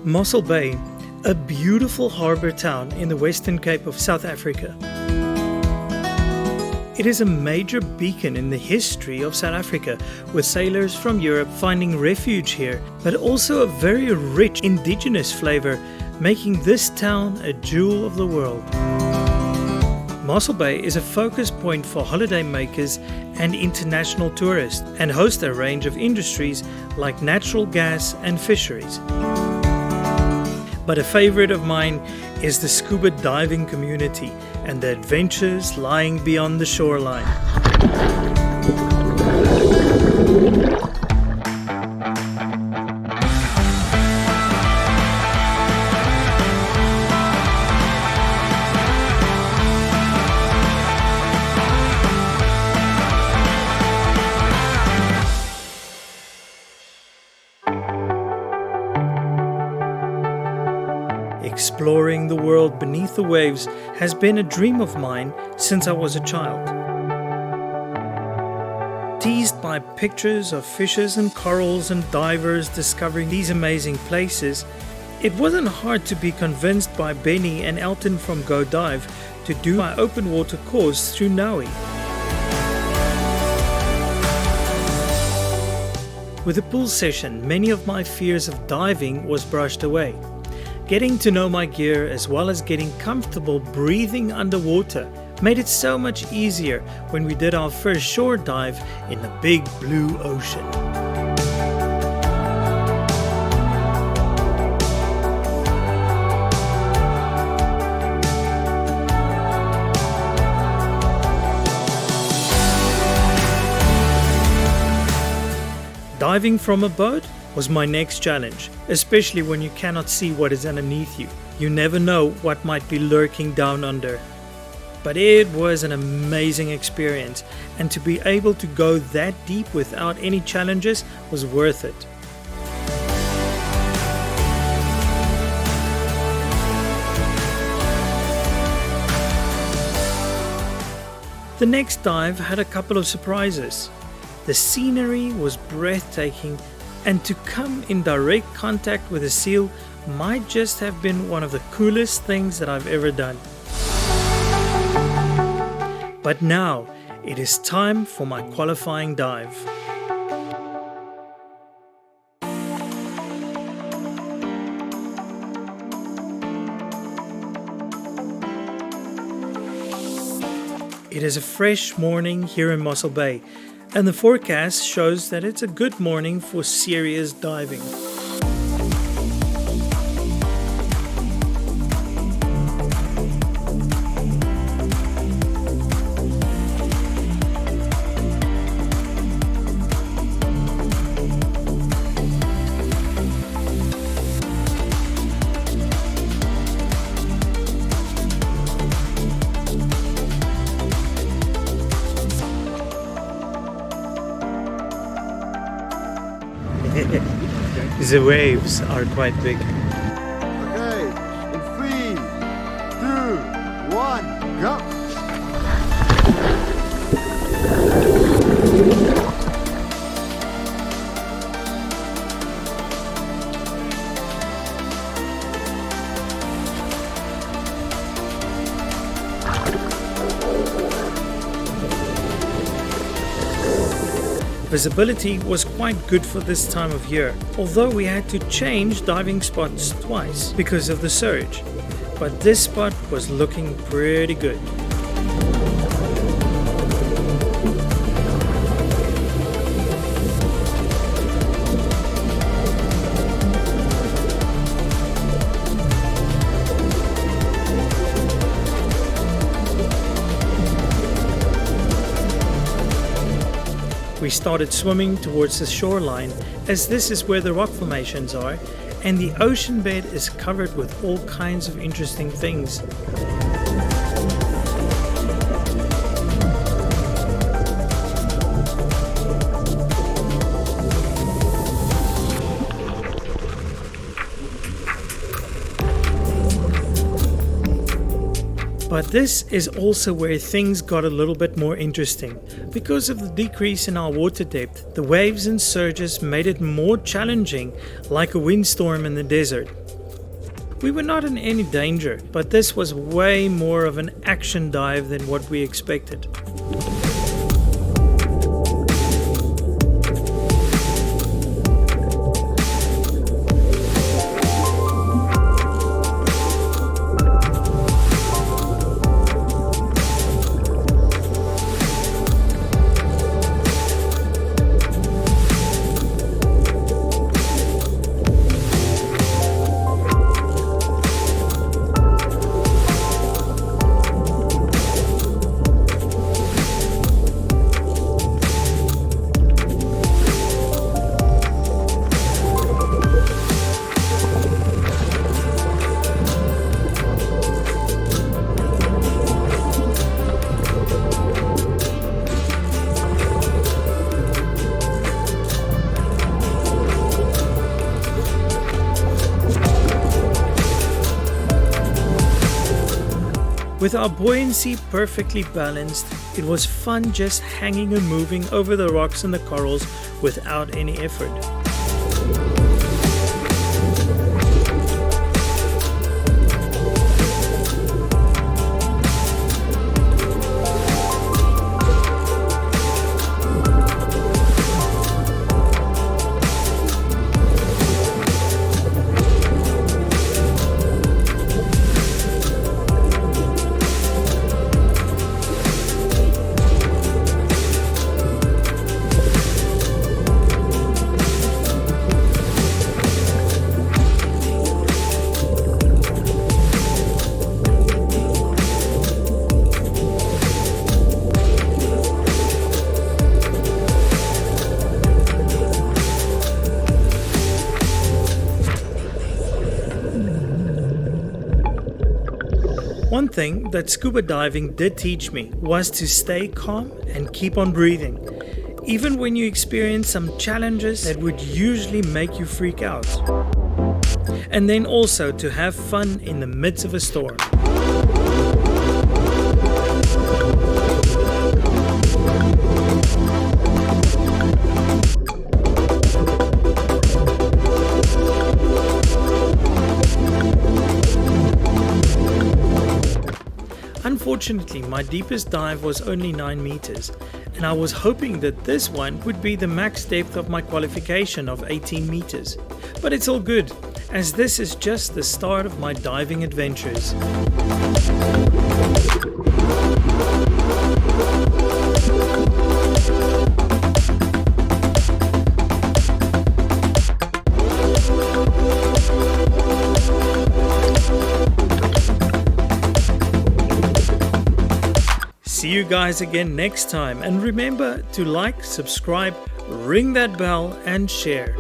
Mossel Bay, a beautiful harbour town in the Western Cape of South Africa. It is a major beacon in the history of South Africa, with sailors from Europe finding refuge here, but also a very rich indigenous flavour, making this town a jewel of the world. Mossel Bay is a focus point for holiday makers and international tourists, and hosts a range of industries like natural gas and fisheries. But a favourite of mine is the scuba diving community and the adventures lying beyond the shoreline. Exploring the world beneath the waves has been a dream of mine since I was a child. Teased by pictures of fishes and corals and divers discovering these amazing places, it wasn't hard to be convinced by Benny and Elton from Go Dive to do my open water course through NAUI. With the pool session, many of my fears of diving was brushed away. Getting to know my gear as well as getting comfortable breathing underwater made it so much easier when we did our first shore dive in the big blue ocean. Diving from a boat was my next challenge, especially when you cannot see what is underneath you. You never know what might be lurking down under. But it was an amazing experience, and to be able to go that deep without any challenges was worth it. The next dive had a couple of surprises. The scenery was breathtaking, and to come in direct contact with a seal might just have been one of the coolest things that I've ever done. But now, it is time for my qualifying dive. It is a fresh morning here in Mossel Bay, and the forecast shows that it's a good morning for serious diving. The waves are quite big. Okay, in 3, 2, 1, go! Visibility was quite good for this time of year, although we had to change diving spots twice because of the surge. But this spot was looking pretty good. We started swimming towards the shoreline, as this is where the rock formations are, and the ocean bed is covered with all kinds of interesting things. But this is also where things got a little bit more interesting. Because of the decrease in our water depth, the waves and surges made it more challenging, like a windstorm in the desert. We were not in any danger, but this was way more of an action dive than what we expected. With our buoyancy perfectly balanced, it was fun just hanging and moving over the rocks and the corals without any effort. One thing that scuba diving did teach me was to stay calm and keep on breathing, even when you experience some challenges that would usually make you freak out. And then also to have fun in the midst of a storm. Unfortunately, my deepest dive was only 9 meters, and I was hoping that this one would be the max depth of my qualification of 18 meters. But it's all good, as this is just the start of my diving adventures. See you guys again next time, and remember to like, subscribe, ring that bell and share.